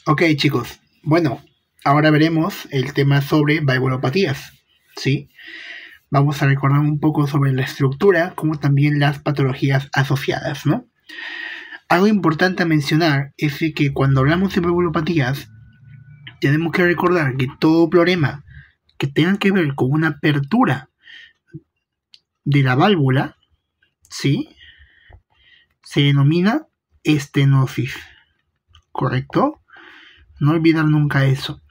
Ok, chicos. Bueno, ahora veremos el tema sobre valvulopatías, ¿sí? Vamos a recordar un poco sobre la estructura, como también las patologías asociadas, ¿no? Algo importante a mencionar es que cuando hablamos de valvulopatías, tenemos que recordar que todo problema que tenga que ver con una apertura de la válvula, ¿sí? Se denomina estenosis, ¿correcto? No olvidar nunca eso.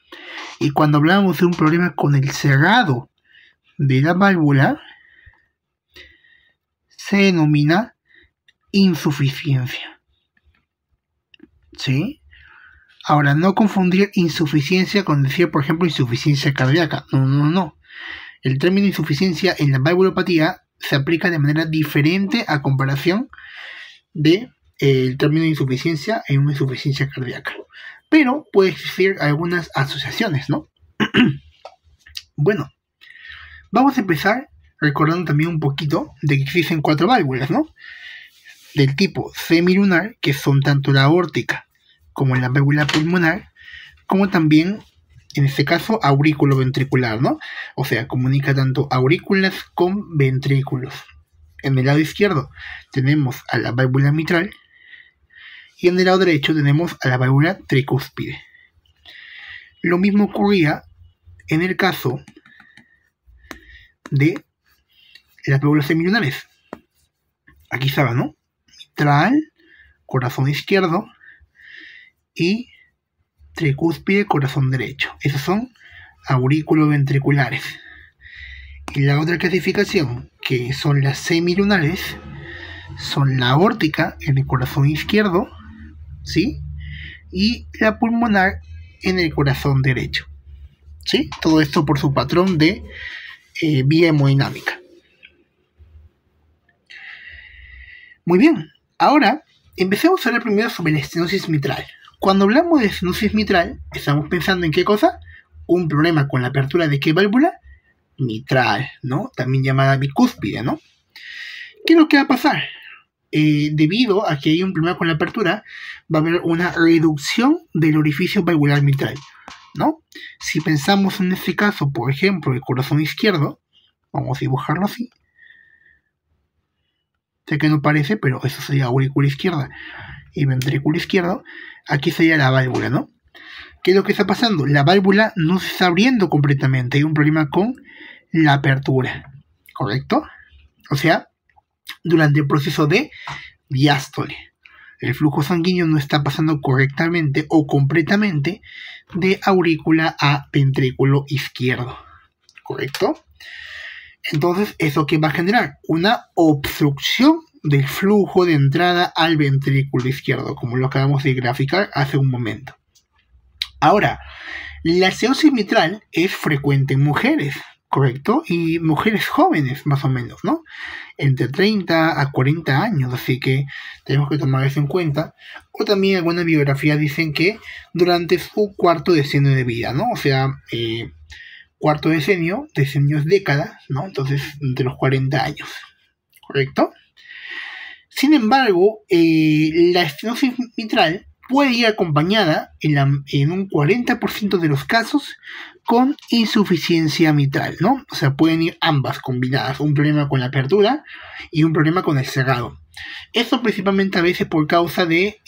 Y cuando hablamos de un problema con el cerrado de la válvula, se denomina insuficiencia, ¿sí? Ahora, no confundir insuficiencia con decir, por ejemplo, insuficiencia cardíaca. No. El término insuficiencia en la valvulopatía se aplica de manera diferente a comparación de el término insuficiencia en una insuficiencia cardíaca. Pero puede existir algunas asociaciones, ¿no? Bueno, vamos a empezar recordando también un poquito de que existen 4 válvulas, ¿no? Del tipo semilunar, que son tanto la aórtica como la válvula pulmonar, como también, en este caso, aurículo-ventricular, ¿no? O sea, comunica tanto aurículas con ventrículos. En el lado izquierdo tenemos a la válvula mitral y en el lado derecho tenemos a la válvula tricúspide. Lo mismo ocurría en el caso de las válvulas semilunares. Aquí estaba, ¿no? Mitral, corazón izquierdo y tricúspide, corazón derecho. Esos son aurículo-ventriculares. Y la otra clasificación, que son las semilunares, son la aórtica en el corazón izquierdo, ¿sí? Y la pulmonar en el corazón derecho, ¿sí? Todo esto por su patrón de vía hemodinámica. Muy bien, ahora empecemos a hablar primero sobre la estenosis mitral. Cuando hablamos de estenosis mitral, estamos pensando en qué cosa? Un problema con la apertura de qué válvula? Mitral, ¿no? También llamada bicúspide, ¿no? ¿Qué es lo que va a pasar? Debido a que hay un problema con la apertura, va a haber una reducción del orificio valvular mitral, ¿no? Si pensamos en este caso, por ejemplo, el corazón izquierdo, vamos a dibujarlo así. Sé que no parece, pero eso sería aurícula izquierda y ventrículo izquierdo. Aquí sería la válvula, ¿no? ¿Qué es lo que está pasando? La válvula no se está abriendo completamente. Hay un problema con la apertura, ¿correcto? O sea, durante el proceso de diástole, el flujo sanguíneo no está pasando correctamente o completamente de aurícula a ventrículo izquierdo, ¿correcto? Entonces, ¿eso qué va a generar? Una obstrucción del flujo de entrada al ventrículo izquierdo, como lo acabamos de graficar hace un momento. Ahora, la estenosis mitral es frecuente en mujeres, ¿correcto? Y mujeres jóvenes, más o menos, ¿no? Entre 30 a 40 años, así que tenemos que tomar eso en cuenta. O también algunas biografías dicen que durante su cuarto decenio de vida, ¿no? O sea, cuarto decenio es décadas, ¿no? Entonces, entre los 40 años, ¿correcto? Sin embargo, la estenosis mitral puede ir acompañada en un 40% de los casos con insuficiencia mitral, ¿no? O sea, pueden ir ambas combinadas, un problema con la apertura y un problema con el cerrado. Esto principalmente a veces por causa de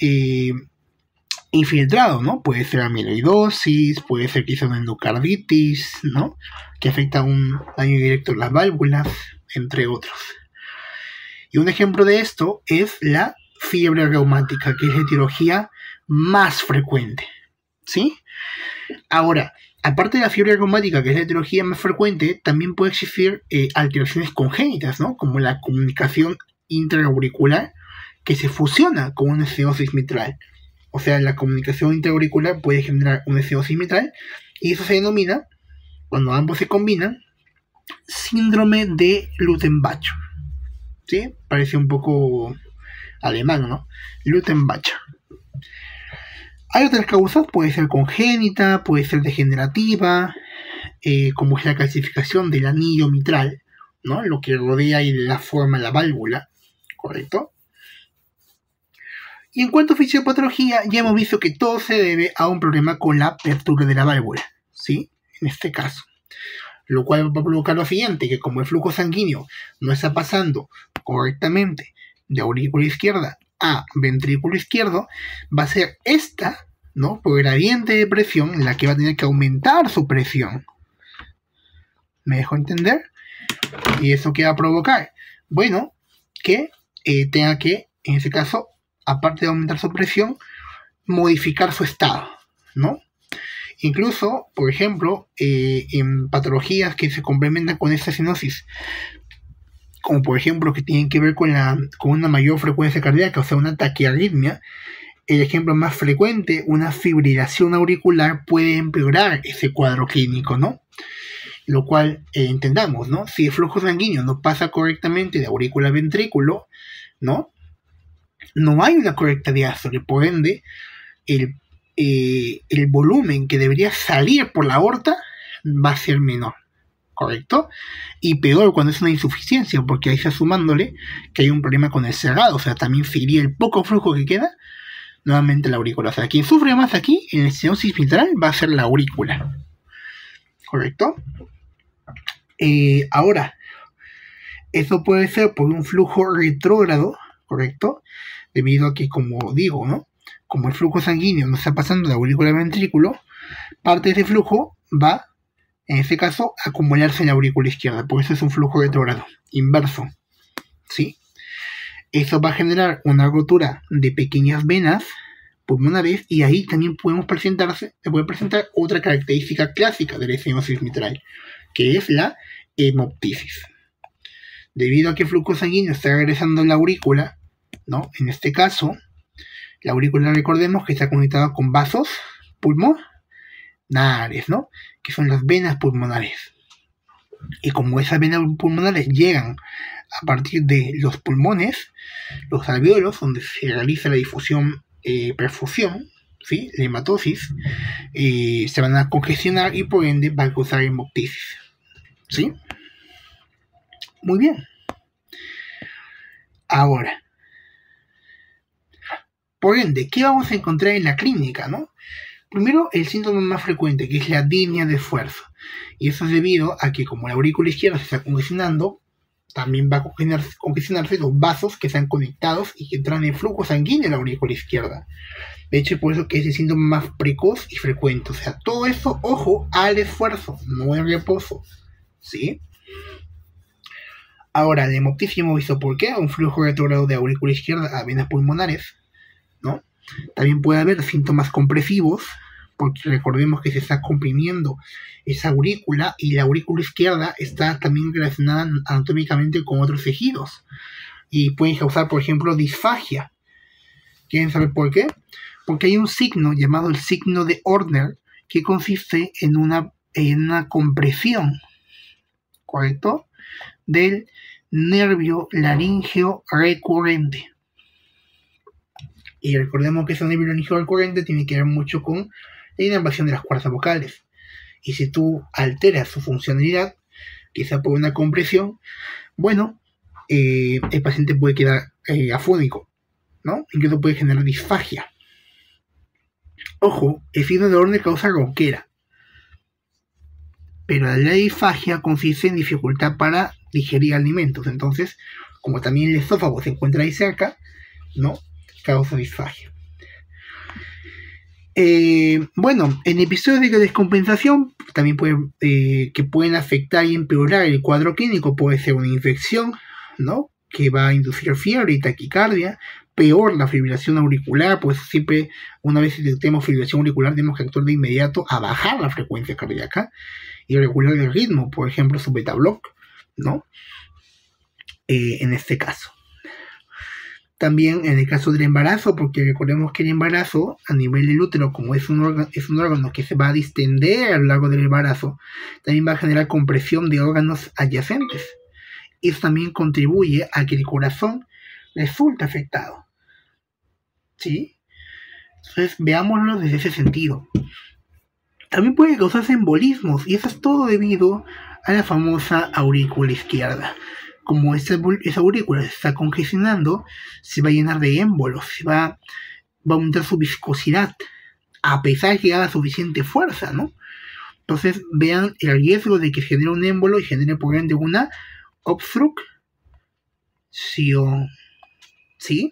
infiltrado, ¿no? Puede ser amiloidosis, puede ser quizá una endocarditis, ¿no? Que afecta un daño directo a las válvulas, entre otros. Y un ejemplo de esto es la fiebre reumática, que es la etiología más frecuente, ¿sí? Ahora, aparte de la fiebre reumática, que es la etiología más frecuente, también puede existir alteraciones congénitas, ¿no? Como la comunicación intraauricular, que se fusiona con una estenosis mitral. O sea, la comunicación intraauricular puede generar una estenosis mitral, y eso se denomina, cuando ambos se combinan, síndrome de Lutten-Bacher. ¿Sí? Parece un poco alemán, ¿no? Lutten-Bacher. Hay otras causas, puede ser congénita, puede ser degenerativa, como es la calcificación del anillo mitral, ¿no? Lo que rodea y le da forma a la válvula, ¿correcto? Y en cuanto a fisiopatología, ya hemos visto que todo se debe a un problema con la apertura de la válvula, ¿sí? En este caso. Lo cual va a provocar lo siguiente, que como el flujo sanguíneo no está pasando correctamente de aurícula izquierda a ventrículo izquierdo, va a ser esta, ¿no?, por gradiente de presión, la que va a tener que aumentar su presión. ¿Me dejo entender? ¿Y eso qué va a provocar? Bueno, que tenga que, en ese caso, aparte de aumentar su presión, modificar su estado, ¿no? Incluso, por ejemplo, en patologías que se complementan con esta estenosis, como por ejemplo que tienen que ver con una mayor frecuencia cardíaca, o sea, una taquiarritmia, el ejemplo más frecuente, una fibrilación auricular, puede empeorar ese cuadro clínico, ¿no? Lo cual entendamos, ¿no? Si el flujo sanguíneo no pasa correctamente de aurícula a ventrículo, ¿no? No hay una correcta diástole, por ende, el volumen que debería salir por la aorta va a ser menor, ¿correcto? Y peor cuando es una insuficiencia, porque ahí está sumándole que hay un problema con el cerrado, o sea, también se iría el poco flujo que queda nuevamente la aurícula. O sea, quien sufre más aquí en la estenosis mitral va a ser la aurícula, ¿correcto? Ahora, eso puede ser por un flujo retrógrado, ¿correcto? Debido a que, como digo, ¿no?, como el flujo sanguíneo no está pasando de aurícula a ventrículo, parte de ese flujo va, en este caso, a acumularse en la aurícula izquierda. Por eso es un flujo retrógrado, inverso, ¿sí? Eso va a generar una rotura de pequeñas venas pulmonares, y ahí también se puede presentar otra característica clásica de la estenosis mitral, que es la hemoptisis. Debido a que el flujo sanguíneo está regresando a la aurícula, ¿no? En este caso, la aurícula, recordemos que está conectada con vasos pulmonares, ¿no?, que son las venas pulmonares. Y como esas venas pulmonares llegan a partir de los pulmones, los alvéolos, donde se realiza la difusión, perfusión, ¿sí?, la hematosis, se van a congestionar y por ende va a causar hemoptisis, ¿sí? Muy bien. Ahora, por ende, ¿qué vamos a encontrar en la clínica, no? Primero, el síntoma más frecuente, que es la disnea de esfuerzo. Y eso es debido a que como la aurícula izquierda se está congestionando, también va a congestionarse los vasos que están conectados y que traen el flujo sanguíneo a la aurícula izquierda. De hecho, por eso que es el síntoma más precoz y frecuente. O sea, todo eso, ojo, al esfuerzo, no al reposo, ¿sí? Ahora, la hemoptisis hemos visto por qué, un flujo retrógrado de aurícula izquierda a venas pulmonares, ¿no? También puede haber síntomas compresivos, porque recordemos que se está comprimiendo esa aurícula, y la aurícula izquierda está también relacionada anatómicamente con otros tejidos, y pueden causar, por ejemplo, disfagia. ¿Quieren saber por qué? Porque hay un signo llamado el signo de Ordner, que consiste en una compresión, ¿correcto?, del nervio laríngeo recurrente. Y recordemos que ese nervio laríngeo recurrente tiene que ver mucho con la inervación de las cuerdas vocales. Y si tú alteras su funcionalidad, quizá por una compresión, bueno, el paciente puede quedar afónico, ¿no? Incluso puede generar disfagia. Ojo, el signo de Ordner causa ronquera, pero la disfagia consiste en dificultad para digerir alimentos. Entonces, como también el esófago se encuentra ahí cerca, ¿no?, causa disfagia. Bueno, en episodios de descompensación también que pueden afectar y empeorar el cuadro clínico, puede ser una infección, ¿no?, que va a inducir fiebre y taquicardia. Peor, la fibrilación auricular, pues siempre, una vez que detectemos fibrilación auricular, tenemos que actuar de inmediato a bajar la frecuencia cardíaca y regular el ritmo, por ejemplo, su beta block, ¿no? En este caso. También en el caso del embarazo, porque recordemos que el embarazo a nivel del útero, como es un órgano que se va a distender a lo largo del embarazo, también va a generar compresión de órganos adyacentes. Y eso también contribuye a que el corazón resulte afectado, ¿sí? Entonces veámoslo desde ese sentido. También puede causarse embolismos, y eso es todo debido a la famosa aurícula izquierda. Como esa aurícula se está congestionando, se va a llenar de émbolos, se va va a aumentar su viscosidad, a pesar de que haga suficiente fuerza, ¿no? Entonces vean el riesgo de que genere un émbolo y genere por ende una obstrucción, ¿sí?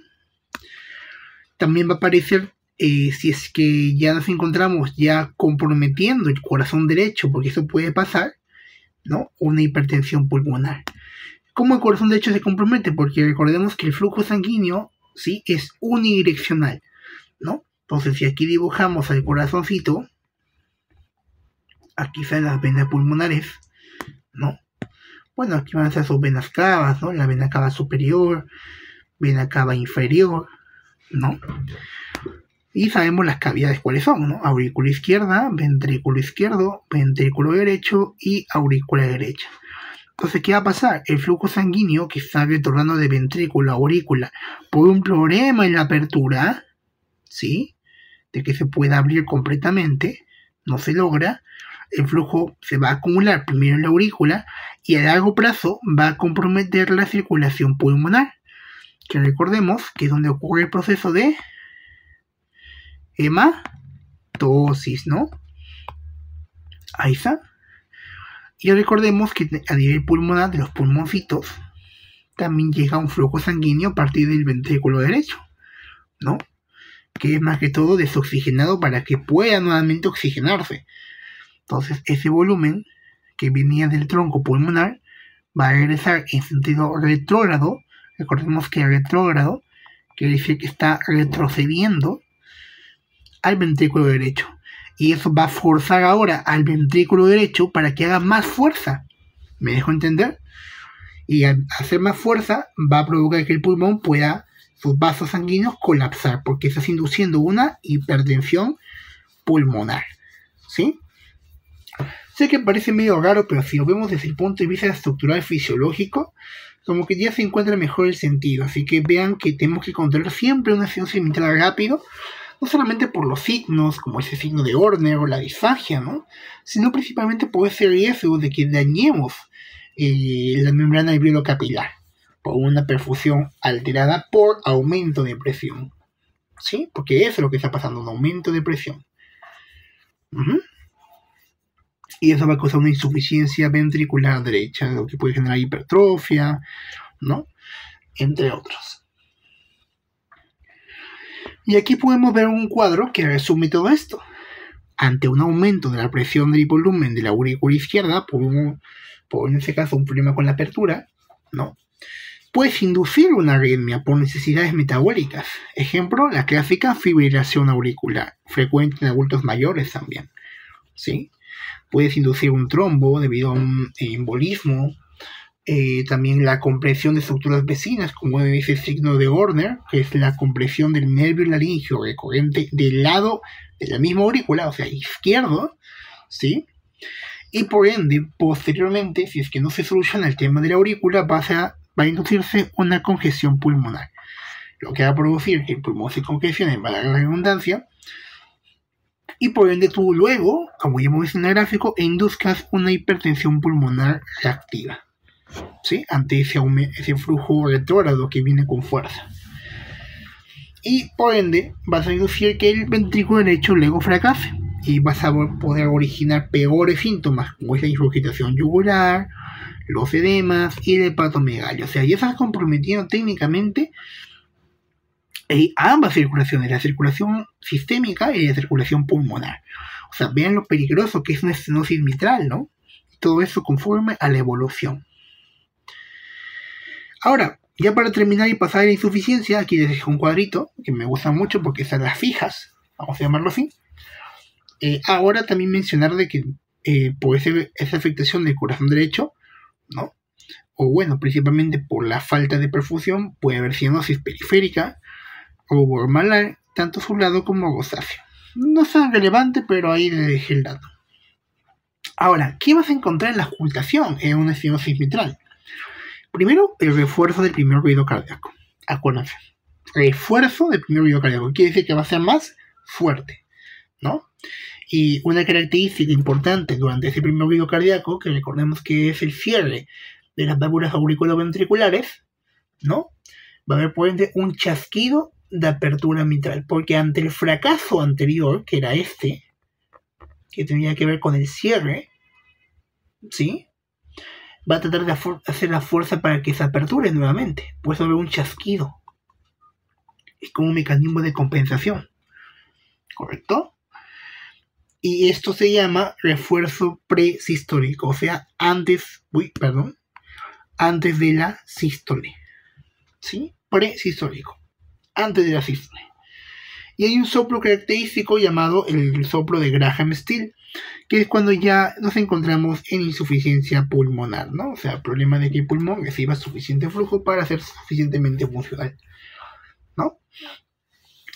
También va a aparecer, si es que ya nos encontramos ya comprometiendo el corazón derecho, porque eso puede pasar, ¿no? Una hipertensión pulmonar. ¿Cómo el corazón derecho se compromete? Porque recordemos que el flujo sanguíneo, ¿sí?, es unidireccional, ¿no? Entonces, si aquí dibujamos al corazoncito, aquí están las venas pulmonares, ¿no? Bueno, aquí van a ser sus venas cavas, ¿no? La vena cava superior, vena cava inferior, ¿no? Y sabemos las cavidades cuáles son, ¿no? Aurícula izquierda, ventrículo izquierdo, ventrículo derecho y aurícula derecha. Entonces, ¿qué va a pasar? El flujo sanguíneo que está retornando de ventrículo a aurícula por un problema en la apertura, ¿sí?, de que se pueda abrir completamente, no se logra, el flujo se va a acumular primero en la aurícula y a largo plazo va a comprometer la circulación pulmonar, que recordemos que es donde ocurre el proceso de hematosis, ¿no? Ahí está. Y recordemos que a nivel pulmonar de los pulmoncitos también llega un flujo sanguíneo a partir del ventrículo derecho, ¿no? Que es más que todo desoxigenado para que pueda nuevamente oxigenarse. Entonces ese volumen que venía del tronco pulmonar va a regresar en sentido retrógrado. Recordemos que retrógrado quiere decir que está retrocediendo al ventrículo derecho. Y eso va a forzar ahora al ventrículo derecho para que haga más fuerza. ¿Me dejo entender? Y al hacer más fuerza va a provocar que el pulmón pueda, sus vasos sanguíneos, colapsar, porque estás induciendo una hipertensión pulmonar, ¿sí? Sé que parece medio raro, pero si lo vemos desde el punto de vista estructural fisiológico, como que ya se encuentra mejor el sentido. Así que vean que tenemos que controlar siempre una acción mitral rápido, no solamente por los signos, como ese signo de Horner o la disfagia, ¿no?, sino principalmente por ese riesgo de que dañemos la membrana alveolo-capilar por una perfusión alterada por aumento de presión, ¿sí? Porque eso es lo que está pasando, un aumento de presión. Y eso va a causar una insuficiencia ventricular derecha, lo que puede generar hipertrofia, ¿no?, entre otros. Y aquí podemos ver un cuadro que resume todo esto. Ante un aumento de la presión del volumen de la aurícula izquierda, por en este caso un problema con la apertura, ¿no?, puedes inducir una arritmia por necesidades metabólicas. Ejemplo, la clásica fibrilación auricular, frecuente en adultos mayores también, ¿sí? Puedes inducir un trombo debido a un embolismo. También la compresión de estructuras vecinas, como es el signo de Horner, que es la compresión del nervio laringeo recurrente del lado de la misma aurícula, o sea, izquierdo, ¿sí? Y por ende, posteriormente, si es que no se soluciona el tema de la aurícula, va a inducirse una congestión pulmonar, lo que va a producir que el pulmón se congestione, para la redundancia, y por ende tú luego, como ya hemos visto en el gráfico, induzcas una hipertensión pulmonar reactiva, ¿sí?, ante ese flujo retrógrado que viene con fuerza. Y por ende vas a inducir que el ventrículo derecho luego fracase y vas a poder originar peores síntomas, como es la ingurgitación yugular, los edemas y el hepatomegalia. O sea, ya estás comprometiendo técnicamente ambas circulaciones, la circulación sistémica y la circulación pulmonar. O sea, vean lo peligroso que es una estenosis mitral, ¿no? Todo eso conforme a la evolución. Ahora, ya para terminar y pasar a la insuficiencia, aquí les dejo un cuadrito que me gusta mucho porque están las fijas, vamos a llamarlo así. Ahora también mencionar de que por esa afectación del corazón derecho, ¿no?, o bueno, principalmente por la falta de perfusión, puede haber cianosis periférica o bormalar, tanto su lado como rosáceo. No es tan relevante, pero ahí les dejé el dato. Ahora, ¿qué vas a encontrar en la ocultación en una cianosis mitral? Primero, el refuerzo del primer ruido cardíaco. Acuérdense, refuerzo del primer ruido cardíaco quiere decir que va a ser más fuerte, ¿no? Y una característica importante durante ese primer ruido cardíaco, que recordemos que es el cierre de las válvulas auriculoventriculares, ¿no?, va a haber por ende un chasquido de apertura mitral, porque ante el fracaso anterior, que era este, que tenía que ver con el cierre, ¿sí? Va a tratar de hacer la fuerza para que se aperture nuevamente. Puede haber un chasquido. Es como un mecanismo de compensación. ¿Correcto? Y esto se llama refuerzo presistólico, o sea, antes de la sístole. ¿Sí? Presistólico. Antes de la sístole. Y hay un soplo característico llamado el soplo de Graham-Still, que es cuando ya nos encontramos en insuficiencia pulmonar, ¿no? O sea, problema de que el pulmón reciba suficiente flujo para ser suficientemente funcional, ¿no?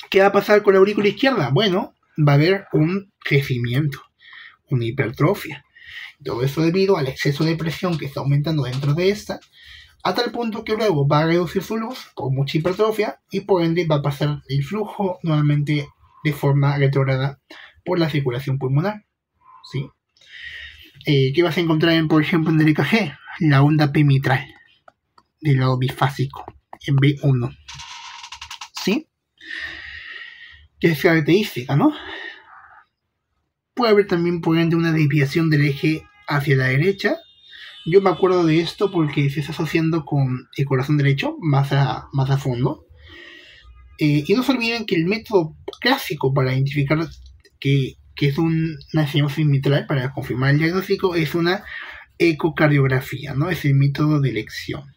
¿Qué va a pasar con la aurícula izquierda? Bueno, va a haber un crecimiento, una hipertrofia. Todo eso debido al exceso de presión que está aumentando dentro de esta, a tal punto que luego va a reducir su luz por mucha hipertrofia y por ende va a pasar el flujo nuevamente de forma retrógrada por la circulación pulmonar, ¿sí? ¿Qué vas a encontrar, por ejemplo, en el EKG? La onda P mitral del lado bifásico, en B1, ¿sí? Que es característica, ¿no? Puede haber también, por ende, una desviación del eje hacia la derecha. Yo me acuerdo de esto porque se está asociando con el corazón derecho más a fondo. Y no se olviden que el método clásico para identificar que es una estenosis mitral, para confirmar el diagnóstico, es una ecocardiografía, ¿no? Es el método de elección.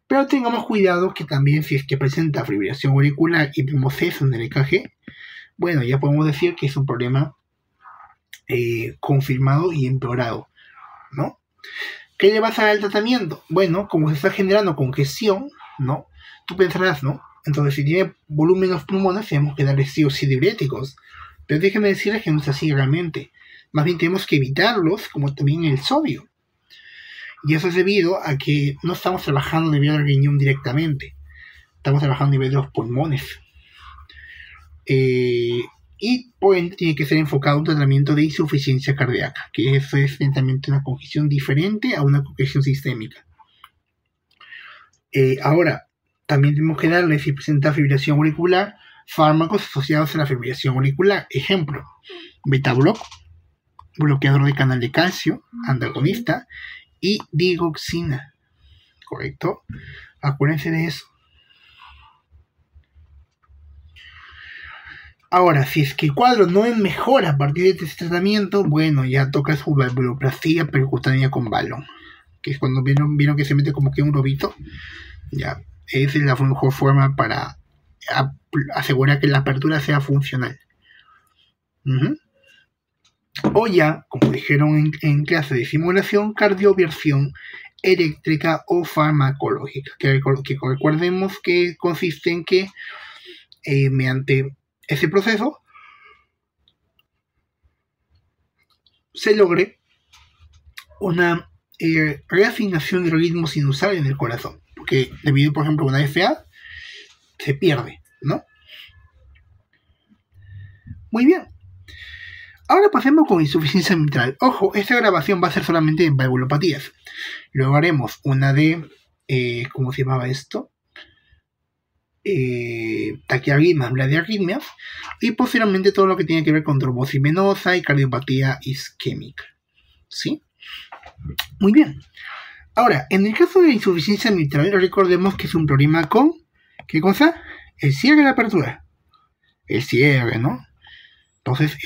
Pero tengamos cuidado que también si es que presenta fibrilación auricular y vemos eso en el EKG, bueno, ya podemos decir que es un problema confirmado y empeorado, ¿no? ¿Qué le vas a dar al tratamiento? Bueno, como se está generando congestión, ¿no? Tú pensarás, ¿no? Entonces, si tiene volumen en los pulmones, tenemos que darle sí o sí diuréticos. Pero déjenme decirles que no es así realmente. Más bien tenemos que evitarlos, como también el sodio. Y eso es debido a que no estamos trabajando a nivel del riñón directamente. Estamos trabajando a nivel de los pulmones. Y por ende tiene que ser enfocado a un tratamiento de insuficiencia cardíaca, que eso es lentamente una congestión diferente a una congestión sistémica. Ahora, también tenemos que darle, si presenta fibrilación auricular, fármacos asociados a la fibrilación auricular. Ejemplo, beta-block, bloqueador de canal de calcio, antagonista, y digoxina. ¿Correcto? Acuérdense de eso. Ahora, si es que el cuadro no mejora a partir de este tratamiento, bueno, ya toca su valvuloplastía percutánea con balón, que es cuando vieron que se mete como que un lobito. Ya, esa es la mejor forma para asegurar que la apertura sea funcional. O ya, como dijeron en clase de simulación, cardioversión eléctrica o farmacológica, que recordemos que consiste en que mediante ese proceso se logre una reafinación del ritmo sinusal en el corazón, porque debido, por ejemplo, a una FA se pierde, ¿no? Muy bien. Ahora pasemos con insuficiencia mitral. Ojo, esta grabación va a ser solamente en valvulopatías. Luego haremos una de, ¿cómo se llamaba esto? Taquiarritmias, bradiarritmias, y posteriormente todo lo que tiene que ver con trombosis venosa y cardiopatía isquémica, ¿sí? Muy bien. Ahora, en el caso de la insuficiencia mitral, recordemos que es un problema con, ¿qué cosa? El cierre de la apertura. El cierre, ¿no? Entonces,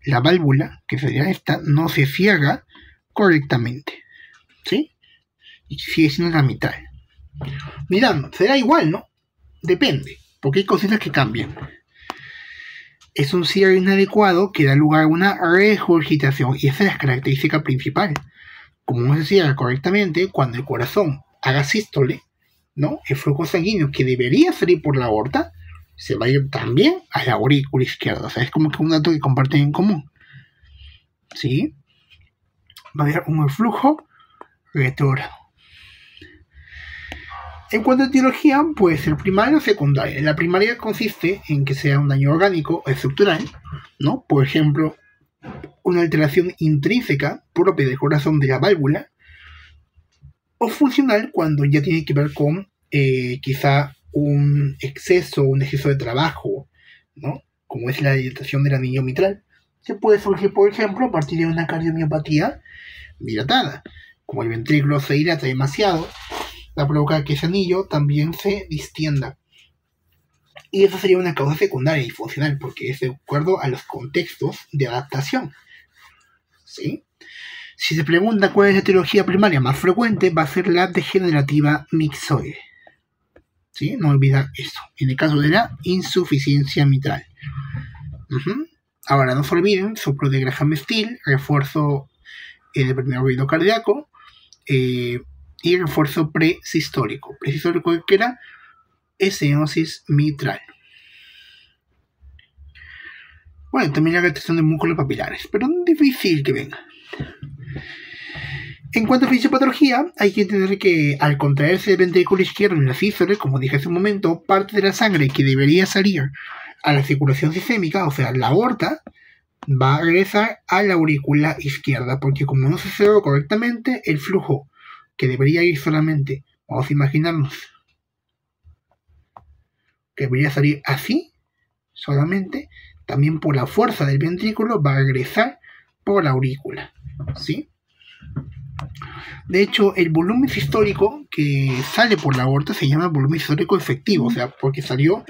la válvula, que sería esta, no se cierra correctamente, ¿sí? Y sigue siendo la mitral. Mirando, será igual, ¿no? Depende, porque hay cositas que cambian. Es un cierre inadecuado que da lugar a una regurgitación, y esa es la característica principal. Como no se cierra correctamente, cuando el corazón haga sístole, ¿no? El flujo sanguíneo que debería salir por la aorta se va a ir también a la aurícula izquierda. O sea, es como que un dato que comparten en común, ¿sí? Va a haber un flujo retrógrado. En cuanto a etiología, puede ser primaria o secundaria. La primaria consiste en que sea un daño orgánico o estructural, ¿no? Por ejemplo, una alteración intrínseca propia del corazón de la válvula, o funcional cuando ya tiene que ver con quizá un exceso de trabajo, ¿no? Como es la dilatación del anillo mitral, que puede surgir, por ejemplo, a partir de una cardiomiopatía dilatada. Como el ventrículo se dilata demasiado, va a provocar que ese anillo también se distienda. Y eso sería una causa secundaria y funcional, porque es de acuerdo a los contextos de adaptación. ¿Sí? Si se pregunta cuál es la etiología primaria más frecuente, va a ser la degenerativa mixoide. ¿Sí? No olvidar eso. En el caso de la insuficiencia mitral. Ahora, no se olviden, soplo de Graham-Still, refuerzo del primer oído cardíaco y refuerzo presistólico. Presistólico que era estenosis mitral. Bueno, también la retracción de músculos papilares, pero es difícil que venga. En cuanto a fisiopatología, hay que entender que al contraerse el ventrículo izquierdo en la sístole, como dije hace un momento, parte de la sangre que debería salir a la circulación sistémica, o sea, la aorta, va a regresar a la aurícula izquierda, porque como no se cerró correctamente, el flujo que debería ir solamente, vamos a imaginarnos, que debería salir así, solamente, también por la fuerza del ventrículo va a regresar por la aurícula, ¿sí? De hecho, el volumen sistólico que sale por la aorta se llama volumen sistólico efectivo, o sea, porque salió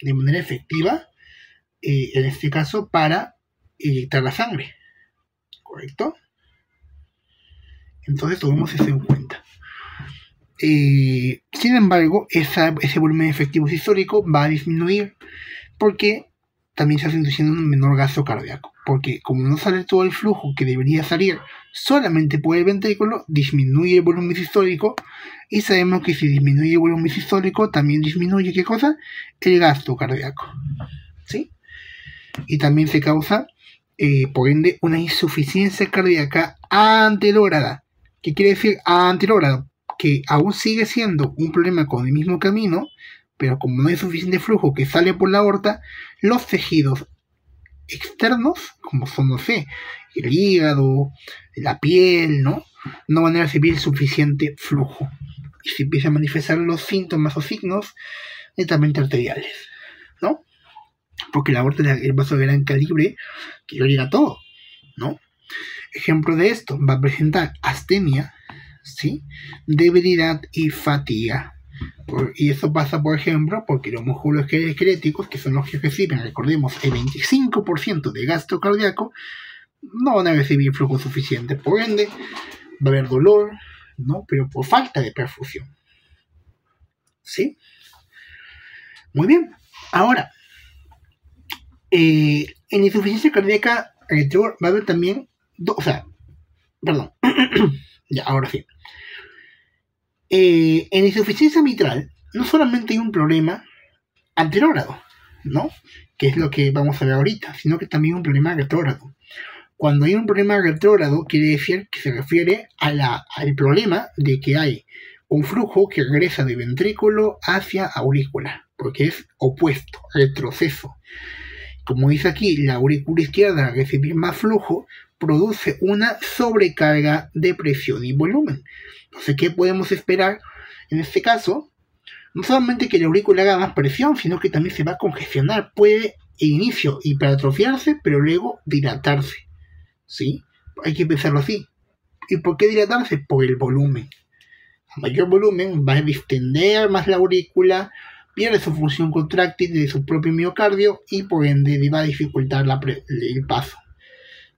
de manera efectiva, en este caso, para inyectar la sangre, ¿correcto? Entonces tomemos eso en cuenta. Sin embargo, ese volumen efectivo sistólico va a disminuir porque también se está induciendo un menor gasto cardíaco, porque como no sale todo el flujo que debería salir solamente por el ventrículo, disminuye el volumen sistólico, y sabemos que si disminuye el volumen sistólico también disminuye, ¿qué cosa? El gasto cardíaco, ¿sí? Y también se causa, por ende, una insuficiencia cardíaca anterograda. ¿Qué quiere decir anterograda? Que aún sigue siendo un problema con el mismo camino, pero como no hay suficiente flujo que sale por la aorta, los tejidos externos, como son, no sé, el hígado, la piel, ¿no? No van a recibir suficiente flujo. Y se empiezan a manifestar los síntomas o signos netamente arteriales, ¿no? Porque la aorta es el vaso de gran calibre que lo llega a todo, ¿no? Ejemplo de esto, va a presentar astenia, ¿sí? Debilidad y fatiga. Y eso pasa, por ejemplo, porque los músculos esqueléticos, que son los que reciben, recordemos, el 25% de gasto cardíaco, no van a recibir flujo suficiente. Por ende, va a haber dolor, ¿no? Pero por falta de perfusión. ¿Sí? Muy bien. Ahora, en insuficiencia cardíaca va a haber también, ya, ahora sí. En insuficiencia mitral no solamente hay un problema anterógrado, ¿no? Que es lo que vamos a ver ahorita, sino que también un problema retrógrado. Cuando hay un problema retrógrado, quiere decir que se refiere al problema de que hay un flujo que regresa de ventrículo hacia aurícula, porque es opuesto, retroceso. Como dice aquí, la aurícula izquierda, al recibir más flujo, produce una sobrecarga de presión y volumen. Entonces, ¿qué podemos esperar en este caso? No solamente que la aurícula haga más presión, sino que también se va a congestionar. Puede, al inicio, hipertrofiarse, pero luego dilatarse, ¿sí? Hay que pensarlo así. ¿Y por qué dilatarse? Por el volumen. A mayor volumen va a distender más la aurícula, pierde su función contráctil de su propio miocardio y por ende va a dificultar el paso,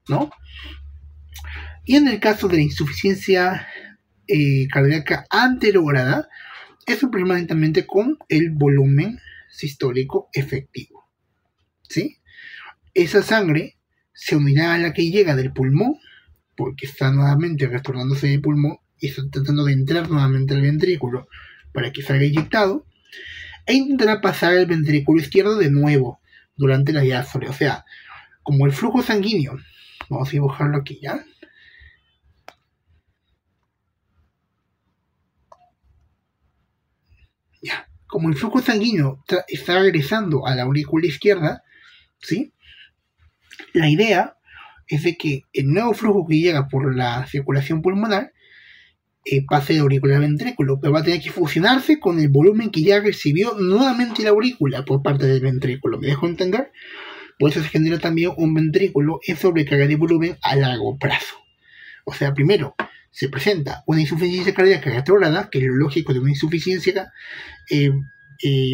¿no? Y en el caso de la insuficiencia cardíaca anterograda, es un problema netamente con el volumen sistólico efectivo, ¿sí? Esa sangre se unirá a la que llega del pulmón, porque está nuevamente retornándose del pulmón y está tratando de entrar nuevamente al ventrículo para que salga inyectado, e intentará pasar el ventrículo izquierdo de nuevo durante la diástole. O sea, como el flujo sanguíneo, vamos a dibujarlo aquí ya. Como el flujo sanguíneo está regresando a la aurícula izquierda, ¿sí? La idea es de que el nuevo flujo que llega por la circulación pulmonar pase de aurícula al ventrículo, pero va a tener que fusionarse con el volumen que ya recibió nuevamente la aurícula por parte del ventrículo. ¿Me dejo entender? Por eso se genera también un ventrículo en sobrecarga de volumen a largo plazo. O sea, primero se presenta una insuficiencia cardíaca retrógrada, que es lo lógico de una insuficiencia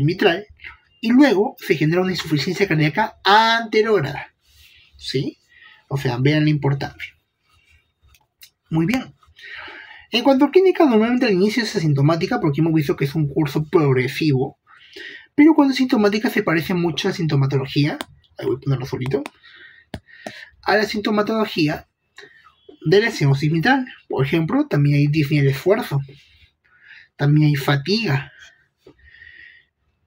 mitral, y luego se genera una insuficiencia cardíaca anterógrada. ¿Sí? O sea, vean la importancia. Muy bien. En cuanto a clínica, normalmente al inicio es asintomática porque hemos visto que es un curso progresivo, pero cuando es sintomática se parece mucho a la sintomatología, ahí voy a ponerlo solito, a la sintomatología de la estenosis mitral. Por ejemplo, también hay disnea de esfuerzo, también hay fatiga,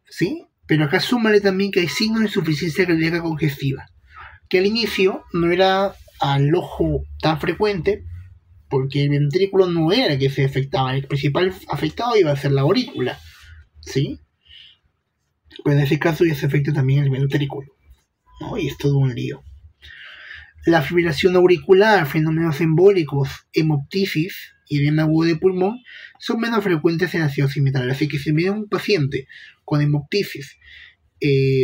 ¿sí? Pero acá súmale también que hay signos de insuficiencia cardíaca congestiva, que al inicio no era al ojo tan frecuente, porque el ventrículo no era el que se afectaba, el principal afectado iba a ser la aurícula, ¿sí? Pero en ese caso ya se afecta también el ventrículo, ¿no? Y es todo un lío. La fibrilación auricular, fenómenos embólicos, hemoptisis y edema agudo de pulmón son menos frecuentes en la estenosis mitral, así que si viene un paciente con hemoptisis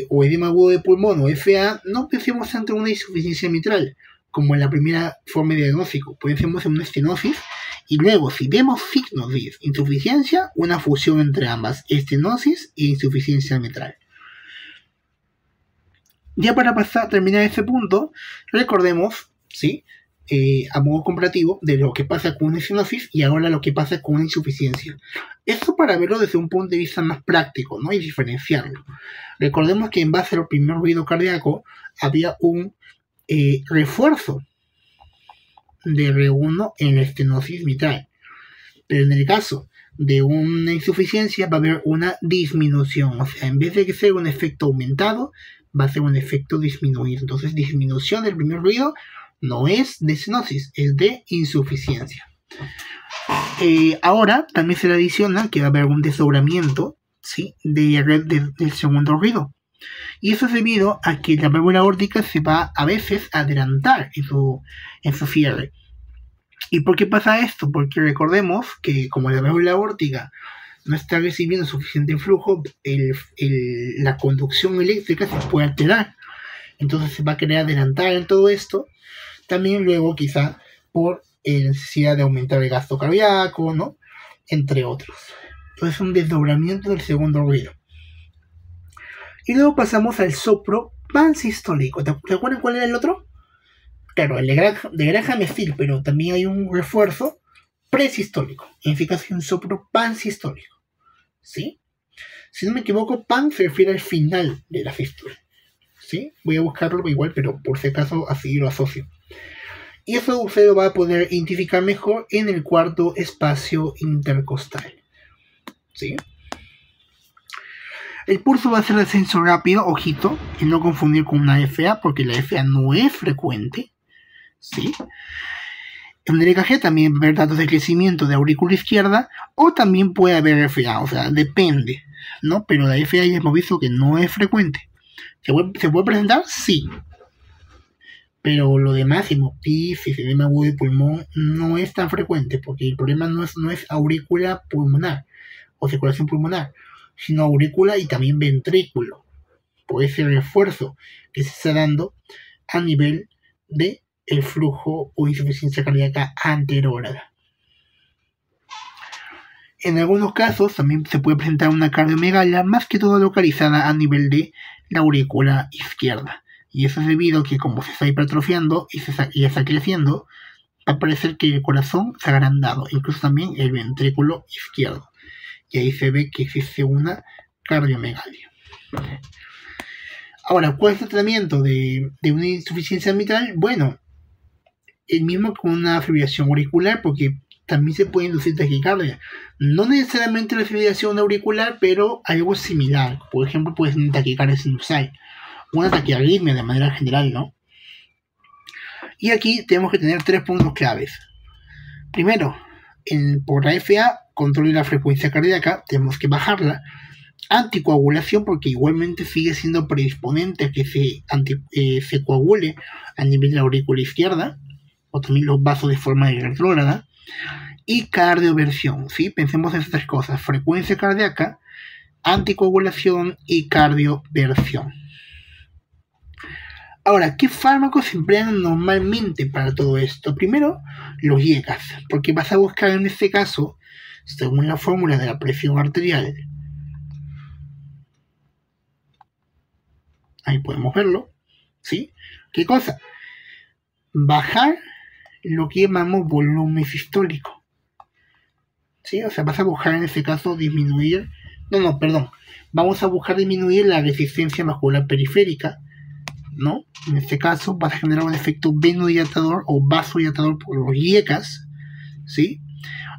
o edema agudo de pulmón o FA, no pensemos ante una insuficiencia mitral, como en la primera forma de diagnóstico. Pensemos en una estenosis y luego, si vemos signos de insuficiencia, una fusión entre ambas, estenosis e insuficiencia mitral. Ya para terminar ese punto, recordemos, ¿sí? A modo comparativo de lo que pasa con una estenosis y ahora lo que pasa con una insuficiencia. Esto para verlo desde un punto de vista más práctico, ¿no? Y diferenciarlo. Recordemos que en base al primer ruido cardíaco había un refuerzo de R1 en la estenosis mitral, pero en el caso de una insuficiencia va a haber una disminución, o sea, en vez de que sea un efecto aumentado, va a ser un efecto disminuido. Entonces, disminución del primer ruido no es de estenosis, es de insuficiencia. Ahora también se le adiciona que va a haber un desdoblamiento, ¿sí? del segundo ruido. Y eso es debido a que la válvula aórtica se va a veces a adelantar en su cierre. ¿Y por qué pasa esto? Porque recordemos que como la válvula aórtica no está recibiendo suficiente flujo, la conducción eléctrica se puede alterar. Entonces se va a querer adelantar en todo esto. También luego quizá por necesidad de aumentar el gasto cardíaco, ¿no? Entre otros. Entonces es un desdoblamiento del segundo ruido. Y luego pasamos al soplo pansistólico. ¿Te acuerdan cuál era el otro? Claro, el de Graham-Still, pero también hay un refuerzo presistólico. En este caso es un soplo pansistólico. ¿Sí? Si no me equivoco, pan se refiere al final de la fístula. ¿Sí? Voy a buscarlo igual, pero por si acaso así lo asocio. Y eso usted lo va a poder identificar mejor en el cuarto espacio intercostal. ¿Sí? El pulso va a ser de ascenso rápido, ojito, y no confundir con una FA, porque la FA no es frecuente, ¿sí? En el EKG también va a haber datos de crecimiento de aurícula izquierda, o también puede haber FA, o sea, depende, ¿no? Pero la FA ya hemos visto que no es frecuente. ¿Se puede presentar? Sí. Pero lo demás, hemoptisis, edema agudo de pulmón, no es tan frecuente, porque el problema no es aurícula pulmonar, o circulación pulmonar, sino aurícula y también ventrículo, por ese refuerzo que se está dando a nivel de el flujo o insuficiencia cardíaca anterógrada. En algunos casos también se puede presentar una cardiomegalia, más que todo localizada a nivel de la aurícula izquierda, y eso es debido a que como se está hipertrofiando y está creciendo, va a parecer que el corazón se ha agrandado, incluso también el ventrículo izquierdo. Y ahí se ve que existe una cardiomegalia. Ahora, ¿cuál es el tratamiento de una insuficiencia mitral? Bueno, el mismo con una fibrilación auricular, porque también se puede inducir taquicardia. No necesariamente la fibrilación auricular, pero algo similar. Por ejemplo, puede ser una taquicardia sinusal, una taquiarritmia de manera general, ¿no? Y aquí tenemos que tener 3 puntos claves. Primero, por la FA, control de la frecuencia cardíaca, tenemos que bajarla. Anticoagulación, porque igualmente sigue siendo predisponente a que se coagule a nivel de la aurícula izquierda, o también los vasos de forma retrógrada. y cardioversión, ¿sí? Pensemos en estas tres cosas: frecuencia cardíaca, anticoagulación y cardioversión. Ahora, ¿qué fármacos se emplean normalmente para todo esto? Primero, los IECAS, porque vas a buscar en este caso, según la fórmula de la presión arterial, ahí podemos verlo, ¿sí? ¿Qué cosa? Bajar lo que llamamos volumen sistólico, ¿sí? O sea, vas a buscar en este caso disminuir, vamos a buscar disminuir la resistencia vascular periférica, ¿no? En este caso vas a generar un efecto venodilatador o vasodilatador por los IECAS, ¿sí?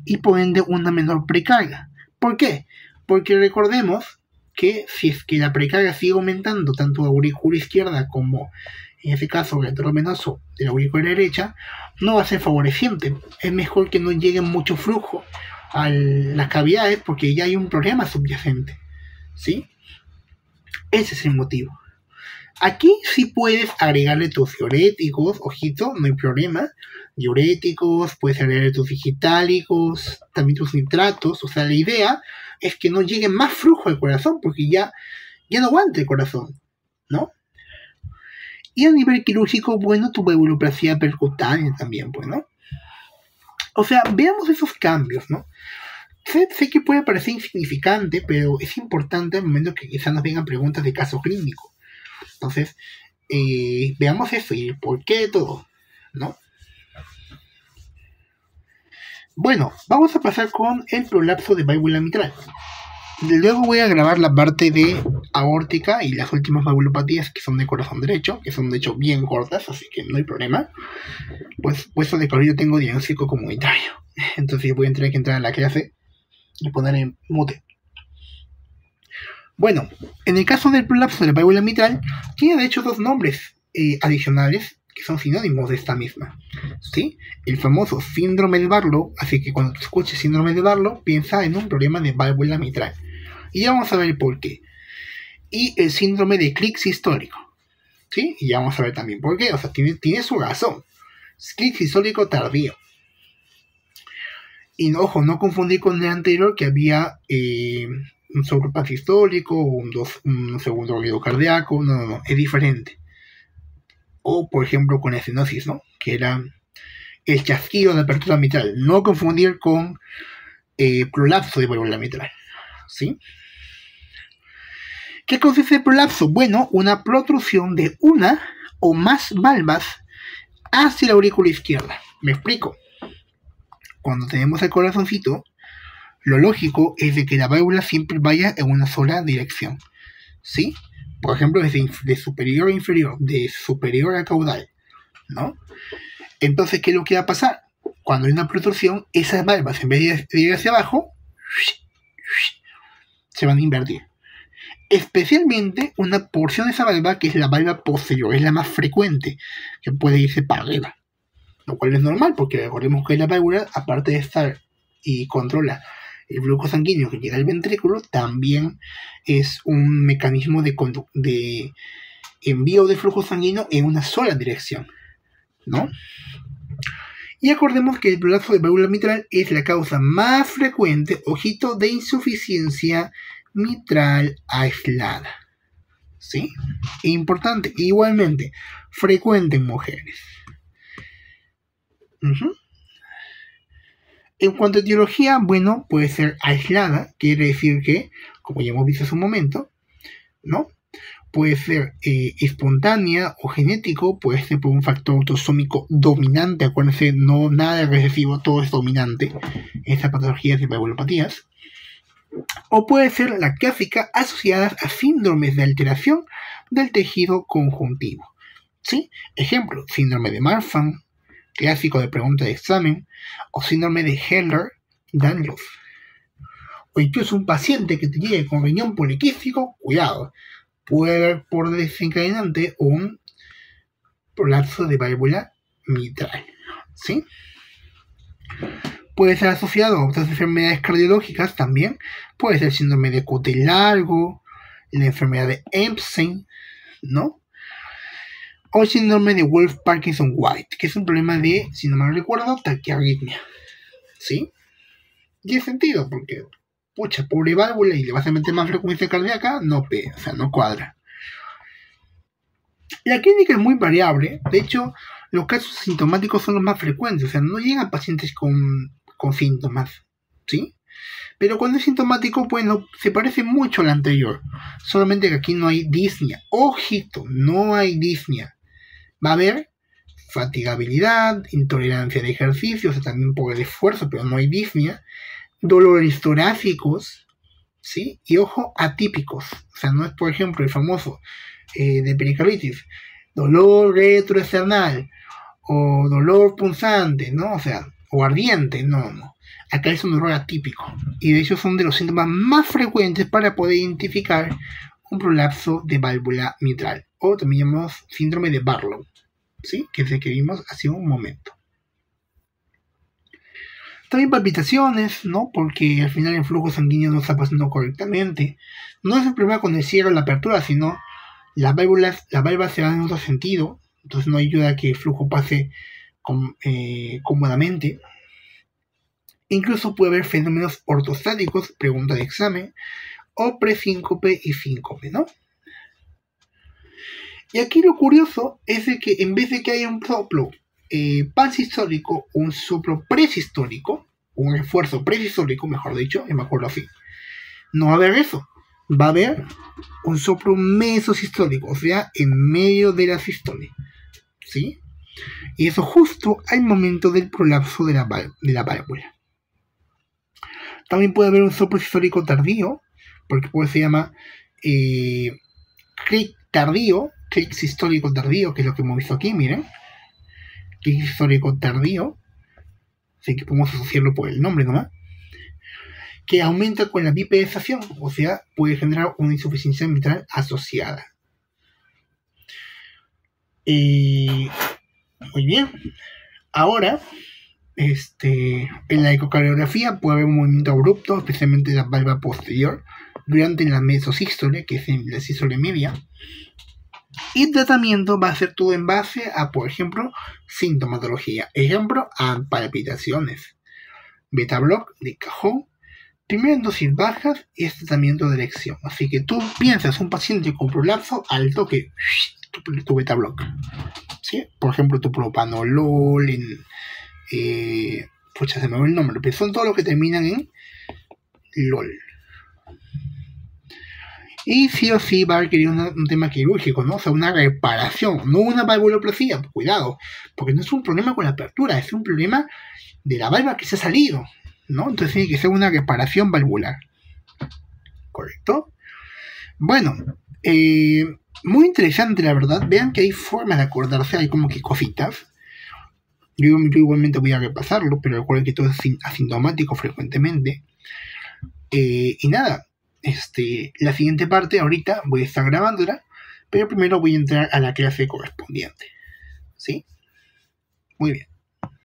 Y por ende una menor precarga. ¿Por qué? Porque recordemos que si es que la precarga sigue aumentando tanto la aurícula izquierda como en este caso el retrovenoso de la aurícula derecha, no va a ser favoreciente. Es mejor que no llegue mucho flujo a las cavidades porque ya hay un problema subyacente, ¿sí? Ese es el motivo. Aquí sí puedes agregarle tus diuréticos, ojito, no hay problema. Diuréticos, puedes agregarle tus digitálicos, también tus nitratos. O sea, la idea es que no llegue más flujo al corazón, porque ya no aguanta el corazón, ¿no? Y a nivel quirúrgico, bueno, tu valvuloplastia percutánea también, pues, ¿no? O sea, veamos esos cambios, ¿no? Sé que puede parecer insignificante, pero es importante al momento que quizás nos vengan preguntas de caso clínico. Entonces, veamos eso y por qué todo, ¿no? Bueno, vamos a pasar con el prolapso de válvula mitral. Luego voy a grabar la parte de aórtica y las últimas valvulopatías que son de corazón derecho, que son de hecho bien cortas, así que no hay problema. Pues puesto de que yo tengo diagnóstico comunitario, entonces voy a tener que entrar a la clase y poner en mute. Bueno, en el caso del prolapso de la válvula mitral, tiene de hecho dos nombres adicionales que son sinónimos de esta misma, ¿sí? El famoso síndrome de Barlow, así que cuando escuches síndrome de Barlow, piensa en un problema de válvula mitral. Y ya vamos a ver por qué. Y el síndrome de clic sistólico, ¿sí? Y ya vamos a ver también por qué, o sea, tiene su razón. Clic sistólico tardío. Y ojo, no confundir con el anterior que había un sobrepaso sistólico, un segundo ruido cardíaco, no, es diferente. O, por ejemplo, con estenosis, ¿no? Que era el chasquido de apertura mitral. No confundir con prolapso de válvula mitral, ¿sí? ¿Qué consiste el prolapso? Bueno, una protrusión de una o más valvas hacia la aurícula izquierda. Me explico. Cuando tenemos el corazoncito, lo lógico es de que la válvula siempre vaya en una sola dirección, ¿sí? Por ejemplo, de superior a inferior, de superior a caudal, ¿no? Entonces, ¿qué es lo que va a pasar? Cuando hay una protrusión, esas valvas, en vez de ir hacia abajo, se van a invertir. Especialmente una porción de esa valva, que es la valva posterior, es la más frecuente, que puede irse para arriba. Lo cual es normal, porque recordemos que la válvula, aparte de estar y controla el flujo sanguíneo que llega al ventrículo, también es un mecanismo de envío de flujo sanguíneo en una sola dirección, ¿no? Y acordemos que el prolapso de válvula mitral es la causa más frecuente, ojito, de insuficiencia mitral aislada, ¿sí? E importante, igualmente, frecuente en mujeres. En cuanto a etiología, bueno, puede ser aislada, quiere decir que, como ya hemos visto hace un momento, ¿no? Puede ser espontánea o genético, puede ser por un factor autosómico dominante, acuérdense, no nada recesivo, todo es dominante en estas patologías de valvulopatías. O puede ser la clásica asociada a síndromes de alteración del tejido conjuntivo, ¿sí? Ejemplo, síndrome de Marfan, clásico de pregunta de examen, o síndrome de Ehlers-Danlos. O incluso un paciente que te llegue con riñón poliquístico, cuidado, puede haber por desencadenante un prolapso de válvula mitral, ¿sí? Puede ser asociado a otras enfermedades cardiológicas también, puede ser síndrome de Cote largo, la enfermedad de Epstein, ¿no? O síndrome de Wolff-Parkinson-White, que es un problema de, si no mal recuerdo, taquiarritmia, ¿sí? tiene sentido, porque, pucha, pobre válvula, y le vas a meter más frecuencia cardíaca, no pega, o sea, no cuadra. La clínica es muy variable, de hecho, los casos sintomáticos son los más frecuentes, o sea, no llegan pacientes con síntomas, ¿sí? Pero cuando es sintomático, bueno, se parece mucho al anterior, solamente que aquí no hay disnea. Ojito, no hay disnea. Va a haber fatigabilidad, intolerancia de ejercicio, o sea, también por el esfuerzo, pero no hay disnea. Dolores torácicos, ¿sí? Y ojo, atípicos. O sea, no es, por ejemplo, el famoso de pericarditis, dolor retroesternal o dolor punzante, ¿no? O sea, o ardiente, no. Acá es un dolor atípico. Y de hecho son de los síntomas más frecuentes para poder identificar un prolapso de válvula mitral. O también llamamos síndrome de Barlow, ¿sí? Que es el que vimos hace un momento. También palpitaciones, ¿no? Porque al final el flujo sanguíneo no está pasando correctamente. No es el problema con el cierre o la apertura, sino las válvulas se van en otro sentido. Entonces no ayuda a que el flujo pase cómodamente. Incluso puede haber fenómenos ortostáticos, pregunta de examen, o presíncope y síncope, ¿no? Y aquí lo curioso es de que en vez de que haya un soplo pansistólico, un soplo presistólico, un esfuerzo presistólico, mejor dicho, me acuerdo así, no va a haber eso. Va a haber un soplo mesosistólico, o sea, en medio de la sístole, ¿sí? Y eso justo al momento del prolapso de la válvula. También puede haber un soplo sistólico tardío, porque pues se llama clic tardío, clic sistólico tardío, que es lo que hemos visto aquí, miren. Clic sistólico tardío, así que podemos asociarlo por el nombre nomás, que aumenta con la bipesación, o sea, puede generar una insuficiencia mitral asociada. Muy bien. Ahora, en la ecocardiografía puede haber un movimiento abrupto, especialmente de la válvula posterior, durante la mesosístole, que es en la sístole media. Y el tratamiento va a ser todo en base a, por ejemplo, sintomatología. Ejemplo, a palpitaciones. Beta block de cajón. Primero en dosis bajas y tratamiento de elección. Así que tú piensas un paciente con prolapso, al toque, tu beta block. ¿Sí? Por ejemplo, tu propanolol, pucha, se me va el nombre, pero son todos los que terminan en LOL. Y sí o sí va a requerir un tema quirúrgico, ¿no? O sea, una reparación, no una valvuloplasia, cuidado, porque no es un problema con la apertura, es un problema de la válvula que se ha salido, ¿no? Entonces tiene que ser una reparación valvular. ¿Correcto? Bueno, muy interesante la verdad. Vean que hay formas de acordarse, hay como que cositas. Yo igualmente voy a repasarlo, pero recuerden que todo es asintomático frecuentemente. Y nada, la siguiente parte ahorita voy a estar grabándola, pero primero voy a entrar a la clase correspondiente. ¿Sí? Muy bien.